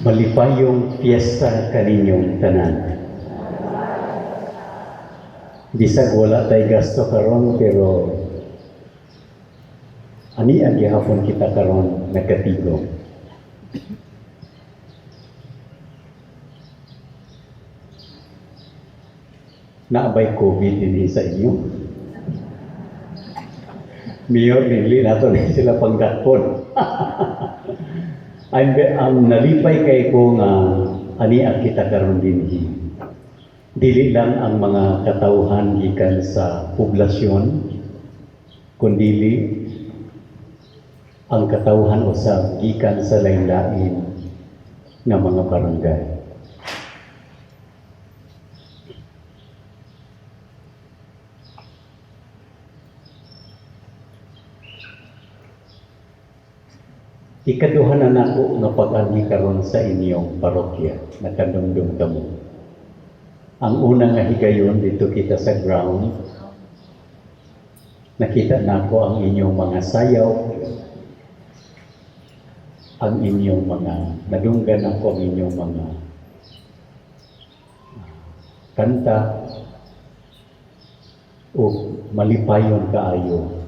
Malipayong piyesta kaninyong tanan. Bisag wala tay gasto karon pero ani ang gihapon kita karon nagkatigo. Naabay COVID din sa inyo. Mayor nili nato ni sila panggatpon. Ang nalipay kay ko nga ani ang kita karon dinhi. Dili lang ang mga katawhan gikan sa poblasyon, kundi ang katawhan usab gikan sa lain-lain nga mga barangay. Ikaduha na nako nga pag-agi karon sa inyong parokya, nakadumdum kamo. Ang una nga higayon dito kita sa ground, nakita nako ang inyong mga sayaw, ang inyong mga, nadunggan ako ang inyong mga kanta, o malipayon kaayo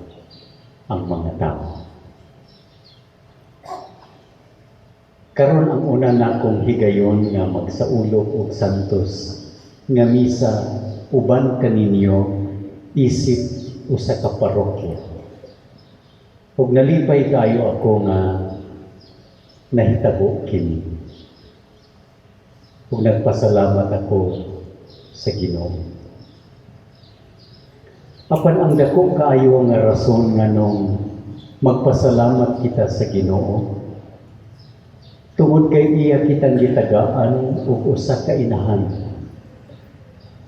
ang mga tao. Karon ang una nakong higayon nga magsaulog og santos nga misa uban kaninyo isip usa ka parokya. Ug nalipay kayo ako nga nahitabo kini. Ug nagpasalamat ako sa Ginoo. Apan ang dako kaayo nga rason nga nung magpasalamat kita sa Ginoo. Tungod kay iya kitang gitagaan ug usa ka inahan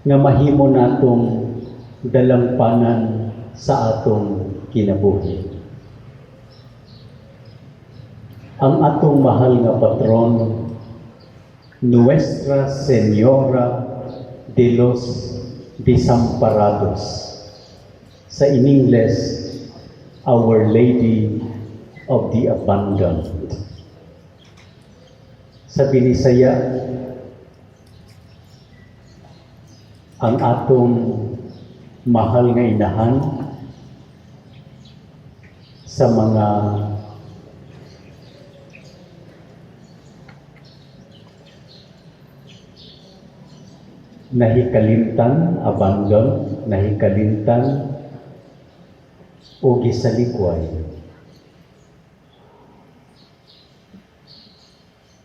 nga mahimo natong dalampanan sa atong kinabuhi. Ang atong mahal nga patron, Nuestra Señora de los Desamparados. Sa in English, Our Lady of the Abandoned. Sa Binisaya, ang atong mahal nga inahan sa mga nahikalimtan, abandon, nahikalimtan o gisalikway.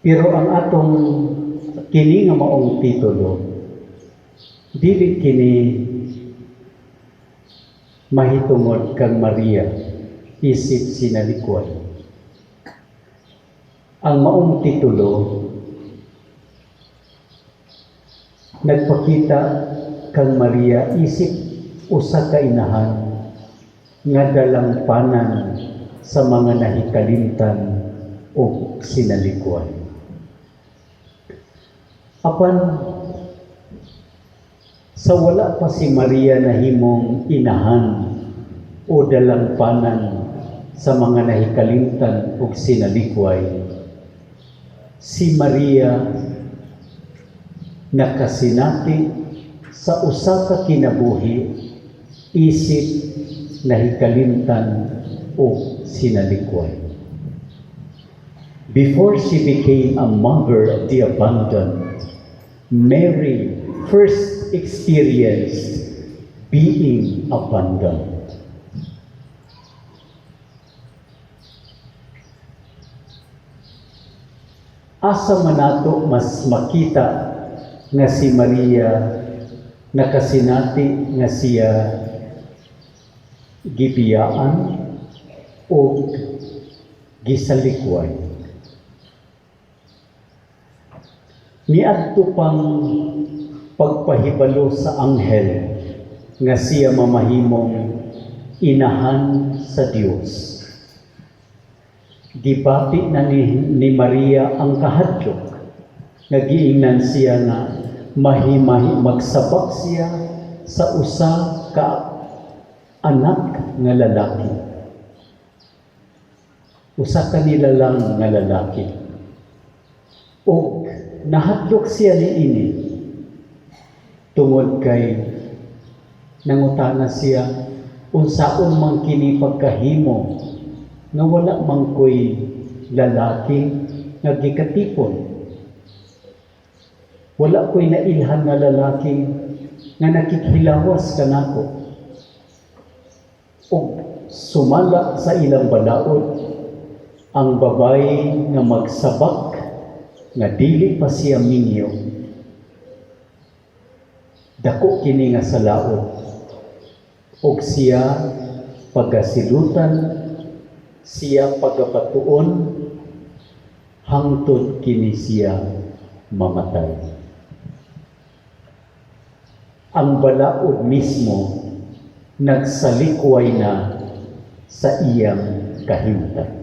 Pero ang atong kini nga maong titulo, dili kini mahitungod kang Maria isip sinalikway. Ang maong titulo nagpakita kang Maria isip usa ka inahan nga dalampanan sa mga nahikalimtan o sinalikway. Apan sa wala pa si Maria na himong inahan o dalampanan sa mga nahikalimtan o sinalikway, si Maria nakasinati sa usa ka kinabuhi isip nahikalimtan o sinalikway. Before she became a mother of the abandoned, Mary first experienced being abandoned. Asa man nato mas makita nga si Maria nakasinati nga siya gibiyaan o gisalikway. Niadto pang pagpahibalo sa anghel nga siya mamahimong inahan sa Dios. Gibati na ni Maria ang kahadlok nga giingnan siya nga magsabak siya sa usa ka anak nga lalaki. Usa ka nilalang nga lalaki. O nahadlok siya niini tungod kay nangutana siya unsaon man kini pagkahimo nga wala man ko'y lalaki nga gikatipon. Wala ko'y nailhan nga lalaki nga nakikilawas kanako. O sumala sa ilang balaod ang babae nga magsabak nga dili pa siya minyo. Dako kini nga salaod. Og siya pagasilutan, siya pagapatuon, hangtod kini siya mamatay. Ang balaod mismo nagsalikway na sa iyang kahimtang.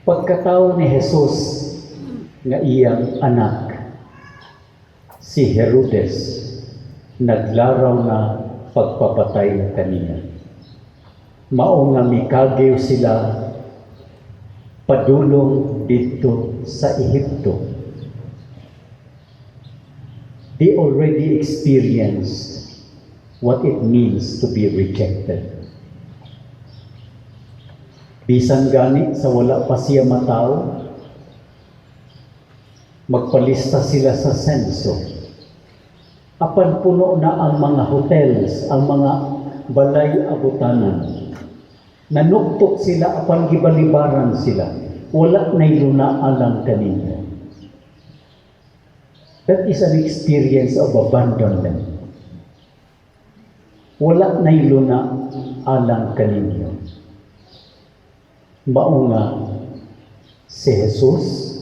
Pagkatao ni Jesus nga iyang anak, si Herodes, naglaraw na pagpapatay kaniya. Mao nga mikagyo sila padulong dito sa Ehipto. They already experienced what it means to be rejected. Bisan gani sa wala pa siya matao, magpalista sila sa senso. Apan puno na ang mga hotels, ang mga balay abutanan. Nanuktok sila apan gibalibaran sila. Wala na'y luna alang kanina. That is an experience of abandonment. Wala na'y luna alang kanina. Mao nga si Jesus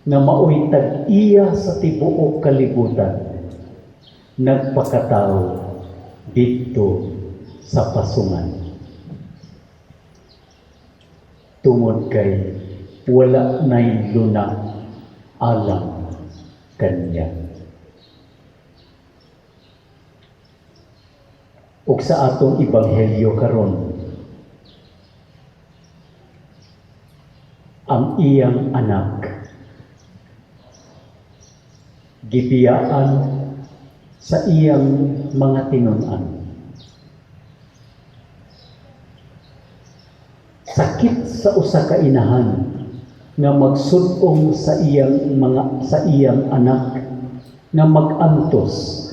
na mao'y tag-iya sa tibuok kalibutan nagpakatao dito sa pasungan. Tungod kay wala na'y luna alang kanya. Ug sa atong ebanghelyo karon, ang iyang anak gibiyaan sa iyang mga tinun-an. Sakit sa usa ka inahan nga magsud-ong sa iyang anak nga magantos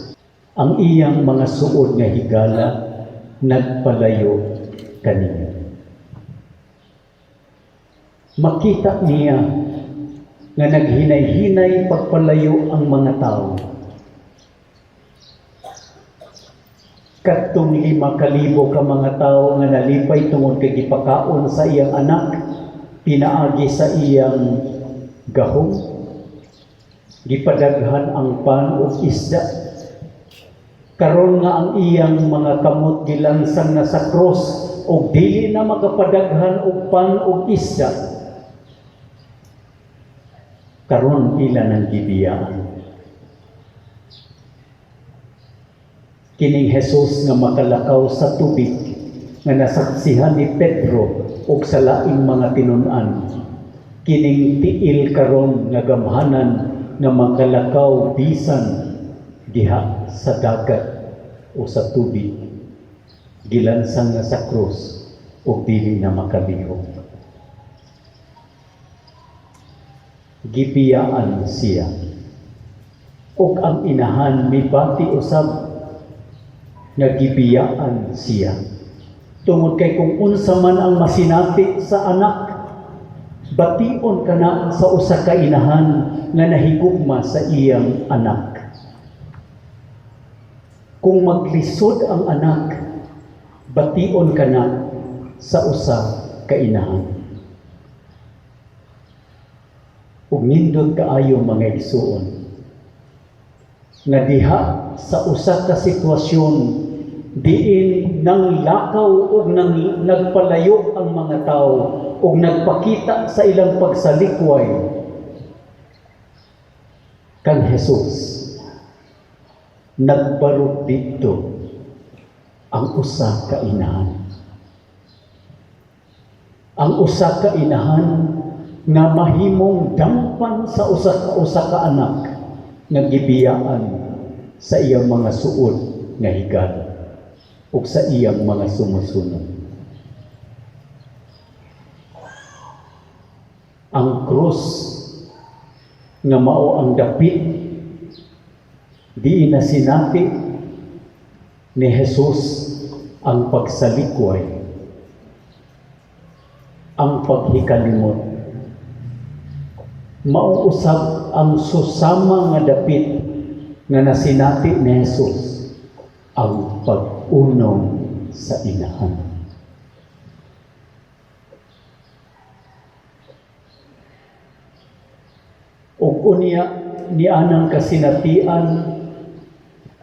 ang iyang mga suod nga higala nagpalayo kaniya. Makita niya nga naghinay-hinay pagpalayo ang mga tao. Kadtong 5,000 ka mga tao nga nalipay tungod kay gipakaon sa iyang anak, pinaagi sa iyang gahom, gipadaghan ang pan o isda. Karon nga ang iyang mga kamot gilansang na sa cross o dili na makapadaghan og pan o isda. Karon ila ng gibiyaan. Kining Jesus nga makalakaw sa tubig nga nasaksihan ni Pedro ug sa laing mga tinun-an, kining tiil karon nga gamhanan nga makalakaw bisan diha sa dagat o sa tubig, gilansang na sa krus ug dili na makalihok. Gibiyaan siya ug ang inahan mibati usab nga gibiyaan siya. Tungod kay kung unsa man ang masinati sa anak, bation ka na sa usa ka inahan nga nahigugma sa iyang anak. Kung maglisod ang anak, bation ka na sa usa ka inahan. Ug nindot kaayo mga igsuon nga diha sa usa ka sitwasyon diin nang lakaw o nagpalayo ang mga tao o nagpakita sa ilang pagsalikway kang Jesus, nagbarog dito ang usa ka inahan. Ang usa ka inahan nga mahimong dampan sa usa ka anak nga gibiyaan sa iyang mga suod nga higala ug sa iyang mga sumusunod. Ang krus nga mao ang dapit di na sinati ni Jesus ang pagsalikway, ang paghikalimot. Mao usab ang susama nga dapit nga nasinati ni Jesus, ang pag-unom sa inahan. Ug unya nianang kasinatian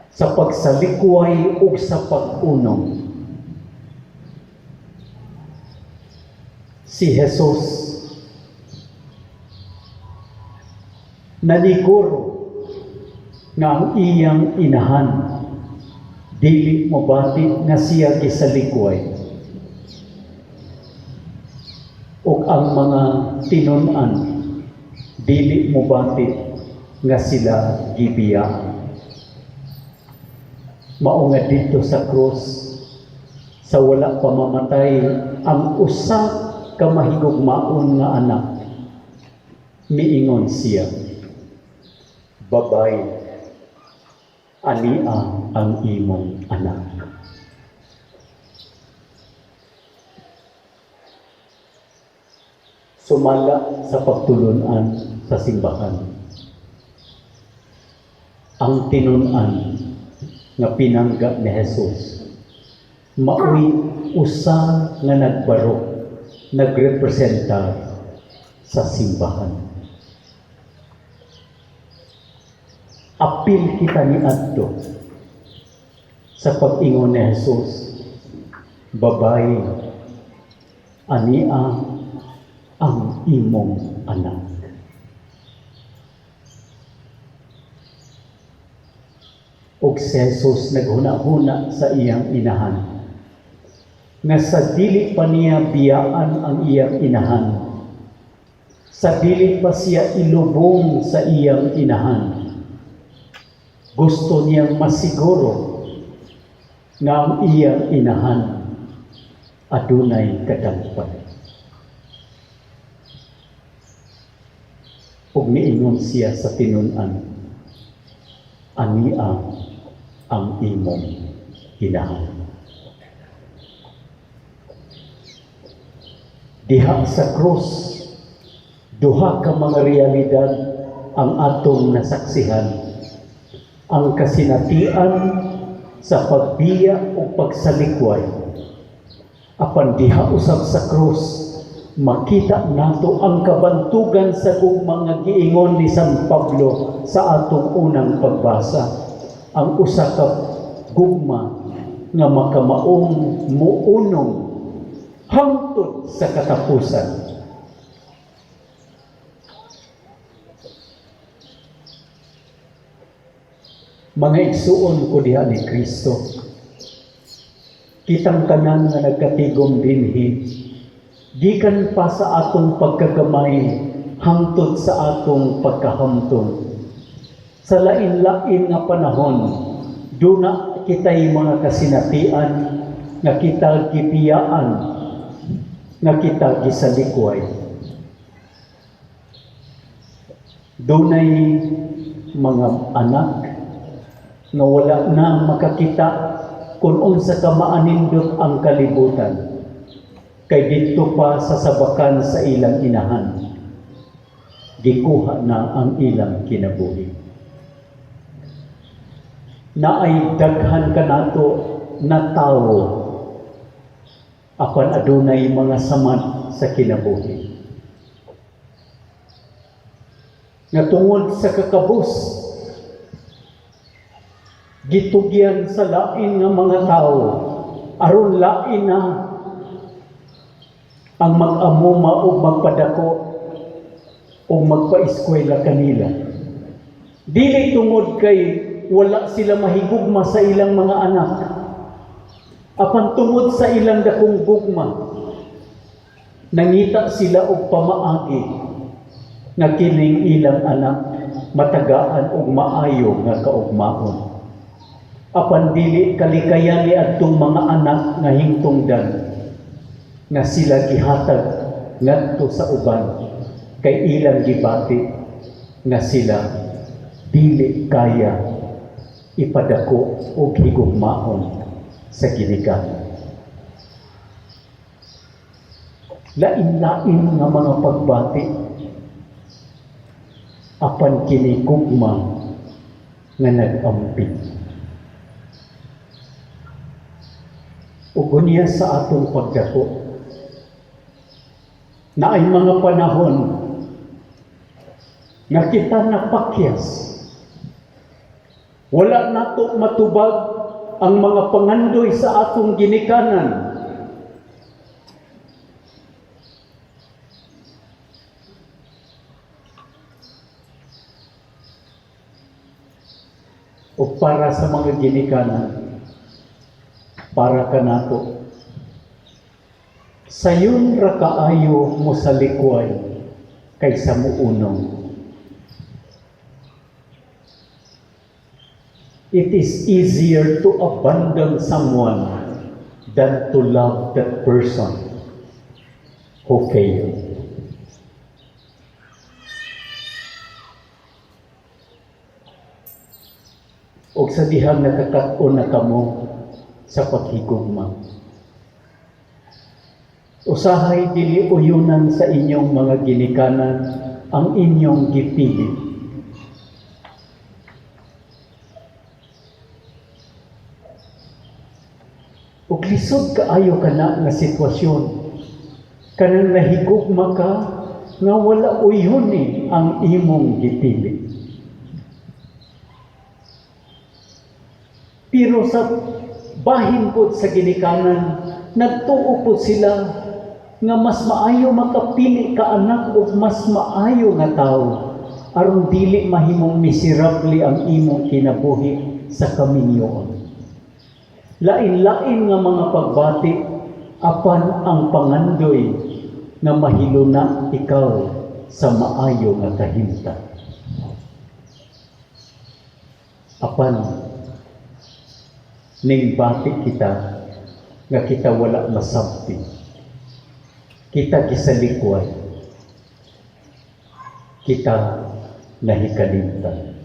sa pagsalikway ug sa pag-unom. Si Jesus naliguro nga ang iyang inahan dili mobati nga siya gisalikway, ug ang mga tinun-an dili mobati nga sila gibiyaan. Mao nga dito sa krus, sa wala pamamatay, ang usa ka mahigugmaon nga anak, miingon siya, "Babay, ania ang imong anak." Sumala sa pagtulunan sa simbahan ang tinun-an nga pinangga ni Jesus, maoy usa nga nagbarok, nagrepresenta sa simbahan. Apil kita ni adto sa pag-ingon ni Jesus, "Babay, ania ang imong anak." Ug si Jesus naghuna-huna sa iyang inahan nga sa dili pa niya biyaan ang iyang inahan, sa dili pa siya ilubong sa iyang inahan, gusto niyang masiguro nga ang iyang inahan adunay kadagpay. Ug niingon siya sa tinun-an, "Ania ang imong inahan." Diha sa krus, duha ka mga realidad ang atong nasaksihan. Ang kasinatian sa pagbiya o pagsalikway. Apan diha usab sa krus, makita nato ang kabantugan sa mga giingon ni San Pablo sa atong unang pagbasa. Ang usa ka gugma nga makamaong muunong hangtod sa katapusan. Mga igsuon ko diha ni Kristo, kitang tanan nga nagkatigom dinhi, gikan pa sa atong pagkagamay hangtod sa atong pagkahamtong. Sa lain-lain nga panahon, duna kitay mga kasinatian nga kita gipiyaan, nga kita gisalikway. Dunay mga anak nga wala na makakita kung unsa ka maanindot ang kalibutan, kay dito pa sa sabakan sa ilang inahan, gikuha na ang ilang kinabuhi. Naay daghan kanato na tawo, apan adunay mga samad sa kinabuhi. Nga tungod sa kakabus, gitugyan sa lain nga mga tao, aron lain na ang mag-amuma o magpadako o magpa-eskwela kanila. Dili tungod kay wala sila mahigugma sa ilang mga anak, apan tungod sa ilang dakong gugma, nangita sila og pamaagi nga kining ilang anak matagaan ug maayo nga kaugmaon. Apan dili kalikayan ni adtong mga anak nga hingtungdan nga sila gihatag ngadto sa uban kay ilang gibati nga sila dili kaya ipadako og higugmaon sa ginikanan. Lain-lain nga mga pagbati apan kini gugma nga nag-amping. Ug unya sa atong pagdako na ay mga panahon nga kita napakyas. Wala nato matubag ang mga pangandoy sa atong ginikanan. O para sa mga ginikanan, para ka nato. Sayon ra kaayo mo sa likway kaysa mo unong. It is easier to abandon someone than to love that person who failed. O sa dihang nakakaon na kamo sa paghigugma. Usahay dili uyunan sa inyong mga ginikanan ang inyong gipili. Ug lisod kaayo kana nga sitwasyon, kanang nahigugma ka nga wala uyuni ang imong gipili. Pero sa bahin po sa ginikanan, nagtuo po sila nga mas maayo makapili ka anak o mas maayo nga tao aron dili mahimong miserable ang imong kinabuhi sa kaminyoon. Lain-lain nga mga pagbati apan ang pangandoy nga mahiluna ikaw sa maayo nga kahimtang. Apan ning bati kita nga kita wala masabti. Kita gisalikway. Kita nahikalimtan.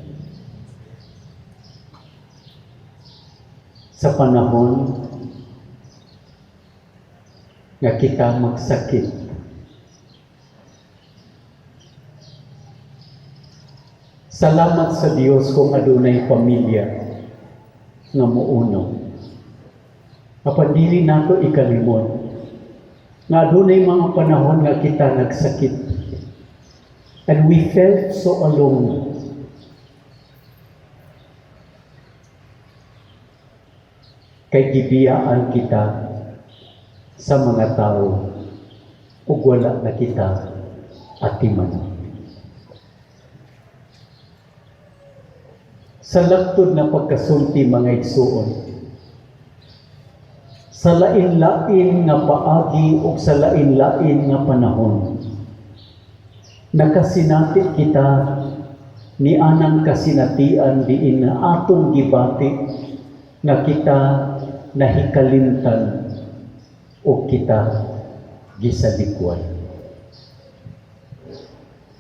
Sa panahon nga kita magsakit, salamat sa Dios kung adunay pamilya nga muuno. Apan dili nato ikalimot nga adunay mga panahon nga kita nagsakit and we felt so alone. Kay gibiyaan kita sa mga tao ug wala na kita atiman. Sa lagtod na pagkasulti mga igsuon, sa lain-lain nga paagi o sa lain-lain nga panahon, nakasinati kita ni anang kasinatian diin na atong gibati nga kita nahikalimtan o kita gisalikwan.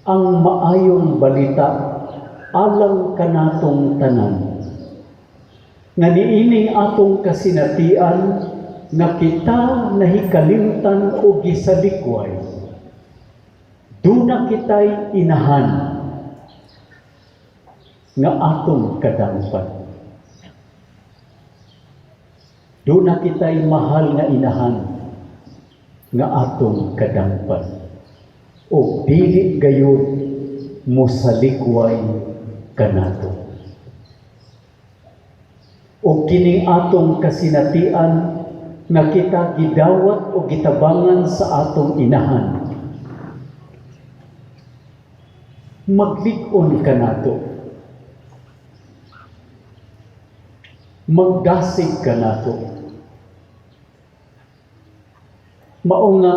Ang maayong balita alang kanatong tanan nga niining atong kasinatian nga kita nahikalimtan o gisalikway, duna kita'y inahan nga atong kadampan. Duna kita'y mahal nga inahan nga atong kadampan. O dili gayud mo salikway kanato. O kining atong kasinatian nga kita gidawat o gitabangan sa atong inahan, maglig-on kanato, magdasig kanato. Mao nga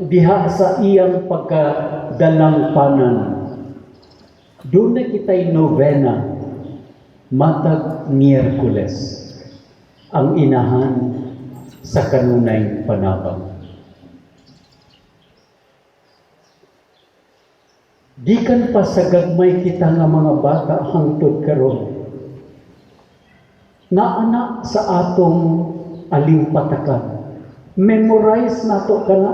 diha sa iyang pagkadalangpanan Doon na kita'y novena, matag Miyerkules, ang inahan sa kanunay panabang. Gikan pa sa gagmay kita nga mga bata hangtod karon, nga anak sa atong alimpatakan. Memorize nato kana.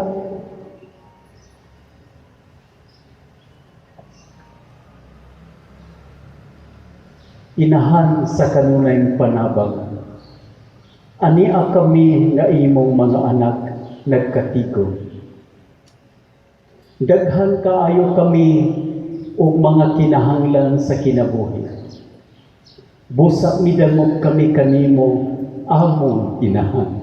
Inahan sa kanunay panabang. Ania kami nga imong mga anak nagkatigo. Daghan kaayo kami og mga kinahanglan sa kinabuhi. Busa midamog kami kanimo among inahan.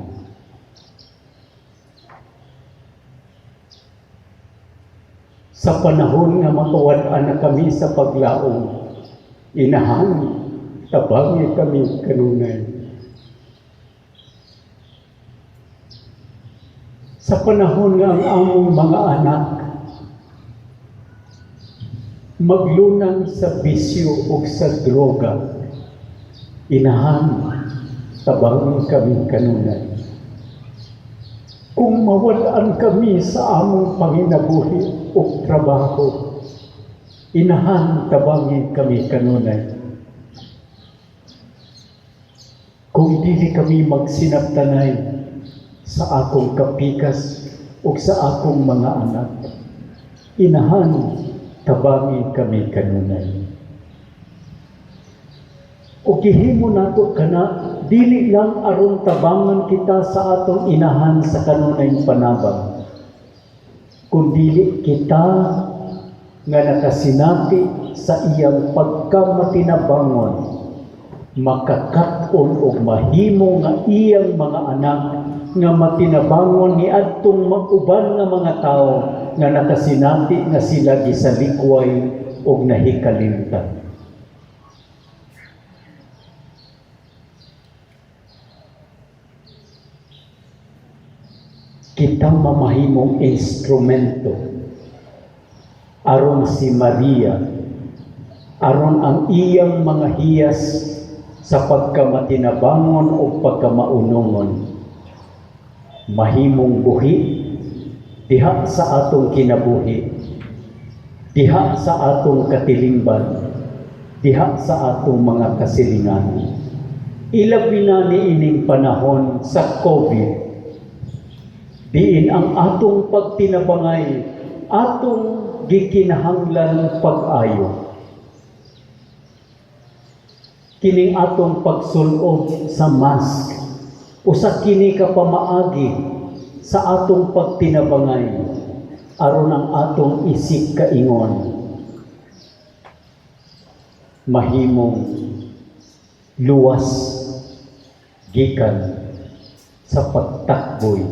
Sa panahon nga matuwad-an na kami sa paglaom, inahan, tabangi kami kanunay. Sa panahon nga ang among mga anak maglunang sa bisyo o sa droga, inahan, tabangi kami kanunay. Kung mawalaan kami sa among panginabuhi o trabaho, inahan, tabangi kami kanunay. Kung dili kami magsinabtanay sa akong kapikas o sa akong mga anak, inahan, tabangi kami kanunay. O gihimo nato kana, dili lang aron tabangan kita sa atong inahan sa kanunay panabang, kundi kita nga nakasinati sa iyang pagkamatinabangon, makakat-on o mahimo nga iyang mga anak nga matinabangon ni adtong mag-uban nga mga tao nga nakasinati nga sila gisalikway o nahikalimtan. Kita mamahimong instrumento aron si Maria, aron ang iyang mga hiyas sa pagkamatinabangon o pagkamaunongon, mahimong buhi diha sa atong kinabuhi, diha sa atong katilingban, diha sa atong mga kasilingan. Ilabi na niining panahon sa COVID, diin ang atong pagtinabangay, atong gikinahanglan pag-ayo. Kining atong pagsulob sa mask, usa kini ka pamaagi sa atong pagtinabangay, aron ang atong isip kaingon, mahimong luwas gikan sa pagtakboy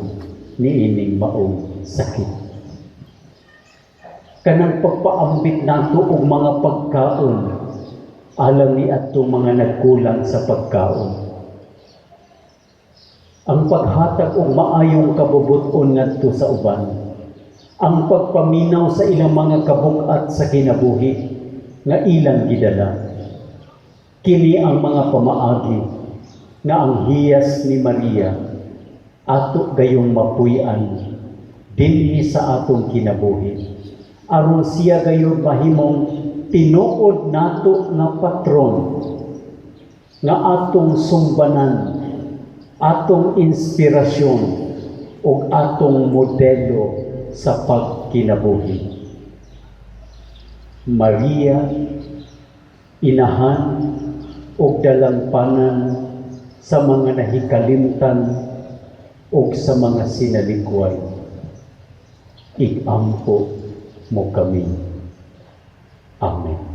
niining maong sakit. Kanang pagpaambit nato og mga pagkaon, alam ni atong mga nagkulang sa pagkaon. Ang paghatag og maayong kabubuton ngadto sa uban, ang pagpaminaw sa ilang mga kabug-at sa kinabuhi nga ilang gidala. Kini ang mga pamaagi nga ang hiyas ni Maria ato gayong mapuy-an dinhi sa atong kinabuhi, aron siya gayon mahimong tinuod nato nga patron nga atong sumbanan, atong inspirasyon ug atong modelo sa pagkinabuhi. Maria, inahan ug dalampanan sa mga nahikalimtan ug sa mga sinalikway, igampo mo kami. Amen.